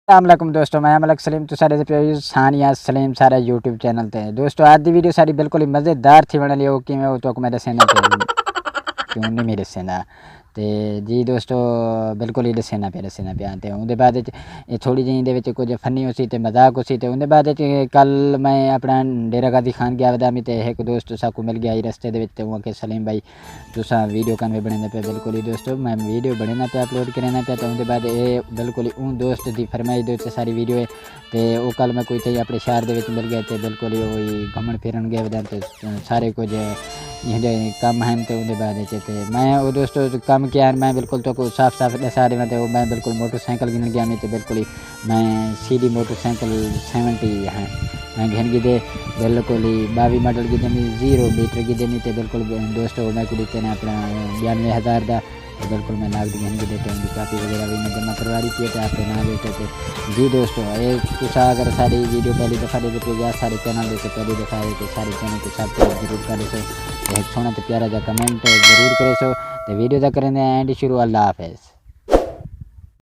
अस्सलामुअलैकुम दोस्तों, मैं मलक सलीम तो सारे सानिया सलीम सारा यूट्यूब चैनल ते दोस्तों आज दी वीडियो सारी बिल्कुल ही मज़ेदार थी बनने लियो कि मैं वो तो मैं दसेना क्यों नहीं मेरे दसेना ते जी दोस्तों बिल्कुल ही दसेना पे ते उनके बाद थोड़ी जी दे विच कुछ फनी उसी ते मजाक उसी ते उनके बाद कल मैं अपना डेरा गाजी खान गया वदा ते एक दोस्त साकू मिल गया रस्ते दे विच ते वो के सलीम भाई तुसा वीडियो कन में बने पे बिल्कुल ही दोस्तों मैं वीडियो बने पे अपलोड करना पे तो उनके बाद ये बिल्कुल ही उन दोस्त की फरमाइश दे सारी वीडियो है तो वो कल मैं कोई थे अपने शहर के मिल गए थे बिल्कुल ही वही घूमन फिरन गए वदा तो सारे कुछ कम हैं तो उनके बाद मैं वो दोस्तों कम किया मैं बिल्कुल तो कुछ साफ साफ दसा रहा तो मैं बिल्कुल मोटरसाइकिल गिन गया नहीं तो बिल्कुल ही मैं सीधी मोटरसाइकिल 70 है मैं घिन गी दे बिल्कुल ही 22 मॉडल की जमी 0 मीटर की जमी तो बिल्कुल दोस्तों मैं कुछ देते अपना 92,000 का तो बिल्कुल मैं नाग घिन की देते उनकी कापी वगैरह भी मैं जमा करवा रही थी तो आपके नाम लेते थे जी दोस्तों ये तुसा अगर सारी वीडियो पहली दफ़ा देखते या सारे चैनल देते पहली दफ़ा है तो सारे चैनल को सब्सक्राइब जरूर करे सो एक सोना तो प्यारा जा कमेंट जरूर करे सो तो वीडियो का करें एंड शुरू। अल्लाह हाफिज़।